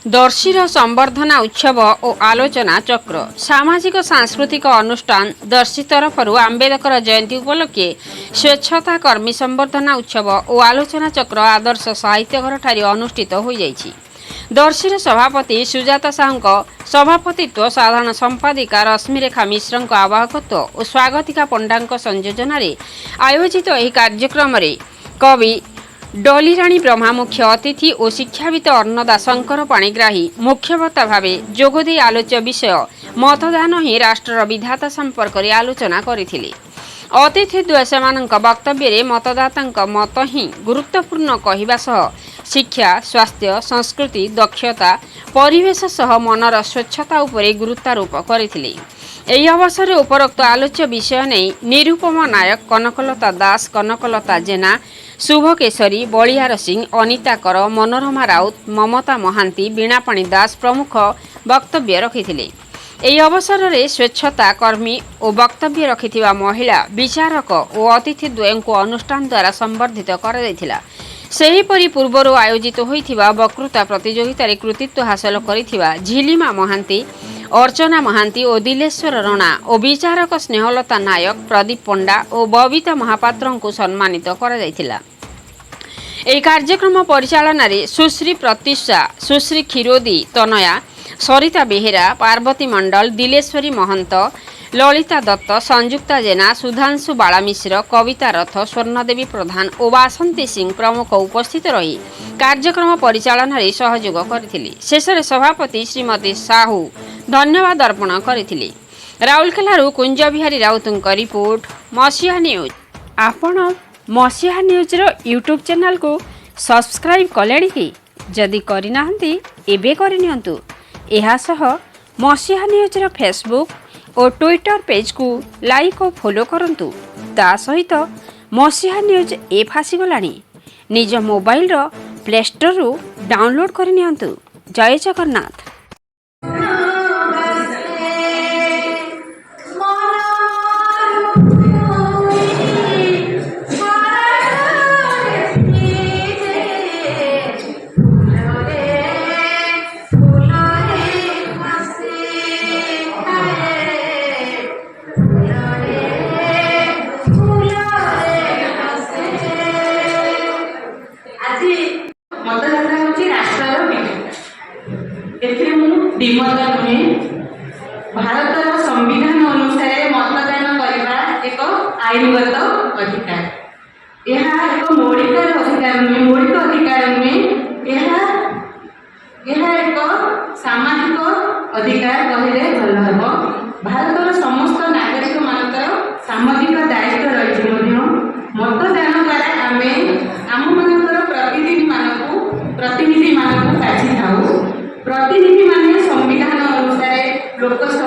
दर्शीर संवर्धना उत्सव और आलोचना चक्र सामाजिक सांस्कृतिक अनुष्ठान दर्शी तरफ आंबेडकर जयंती उपलक्षे स्वच्छता कर्मी संवर्धना उत्सव और आलोचना चक्र आदर्श साहित्यघर ठारे अनुष्ठित हो जाइछि। दर्शीर सभापति सुजाता साहू सभापतित्व साधारण संपादिका रश्मिरेखा मिश्र आवाहकत्व और स्वागतिका पंडा संयोजन आयोजित यह कार्यक्रम कवि डॉलीराणी ब्रह्मा मुख्य अतिथि और शिक्षाविद अन्नदा शंकर पाणिग्राही मुख्य वक्ता भावे जोगदे आलोच्य विषय मतदान ही राष्ट्र विधाता संपर्क में आलोचना करथिले। अतिथि द्वय सेमानक वक्तव्य मतदाता मत ही गुरुत्वपूर्ण कहवा सह शिक्षा स्वास्थ्य संस्कृति दक्षता परिवेश सह मनर स्वच्छता उपरे गुरुत्वारोप करथिले। ଏହି ଅବସରରେ ଉପରୋକ୍ତ ଆଲୋଚ୍ୟ ବିଷୟ ନେଇ ନିରୁପମ ନାୟକ, କନକଲତା ଦାସ, କନକଲତା ଜେନା, ଶୁଭକେଶରୀ, ବଳିହାର ସିଂ, ଅନିତା କର, ମନୋରମା ରାଉତ, ମମତା ମହାନ୍ତି, ବୀଣାପାଣି ଦାସ ପ୍ରମୁଖ ବକ୍ତବ୍ୟ ରଖିଥିଲେ। ଏହି ଅବସରରେ ସ୍ୱଚ୍ଛତା କର୍ମୀ ଓ ବକ୍ତବ୍ୟ ରଖିଥିବା ମହିଳା ବିଚାରକ ଓ ଅତିଥି ଦ୍ୱୟଙ୍କୁ ଅନୁଷ୍ଠାନ ଦ୍ୱାରା ସମ୍ବର୍ଦ୍ଧିତ କରାଯାଇଥିଲା। ସେହିପରି ପୂର୍ବରୁ ଆୟୋଜିତ ହୋଇଥିବା ବକ୍ତୃତା ପ୍ରତିଯୋଗିତାରେ କୃତିତ୍ୱ ହାସଲ କରିଥିବା ଝିଲିମା ମହାନ୍ତି, अर्चना महांती और दिलेश्वर रणा और विचारक स्नेहलता नायक, प्रदीप पंडा और बबिता महापात्र को सम्मानित करा जायतिला। एही कार्यक्रम परिचालन सुश्री प्रत्युषा, सुश्री क्षीरोदी तनया, सरिता बेहेरा, पार्वती मंडल, दिलेश्वरी महंत, ललिता दत्त, संयुक्ता जेना, सुधांशु बाला मिश्र, कविता रथ, स्वर्णदेवी प्रधान और बासंती सिंह प्रमुख उपस्थित रही कार्यक्रम परिचालन सहयोग करथिले। शेषरे सभापति श्रीमती साहू धन्यवाद अर्पण करथिले। राउरकेलारू कुंज बिहारी राउतଙ୍କ रिपोर्ट मसीहा न्यूज। आपण मसीहा न्यूज रो यूट्यूब चैनल को सब्सक्राइब कलेनी कि जदि करिनाहंती एबे करिनियंतु। एहा सह मसीहा न्यूज रो फेसबुक और ट्विटर पेज को लाइक और फॉलो करंतु। ता सहित मसीहा न्यूज ऐप आसीगलानी। निज मोबाइल रो प्ले स्टोर रु डाउनलोड करनियंतु। जय जगन्नाथ। द्विमत नुहे भारत संविधान अनुसार मतदान करने एक आईनगत अधिकार। यह एक मौलिक अधिकार नुहे, मौलिक अधिकार नुहे, यह एक सामाजिक अधिकार कहले भल हम। भारत समस्त नागरिक मानकर सामाजिक दायित्व रही मतदान द्वारा आम मानकर प्रतिनिधि मानक बाछि थाउ। प्रतिनिधि माने संविधान अनुसार लोकसभा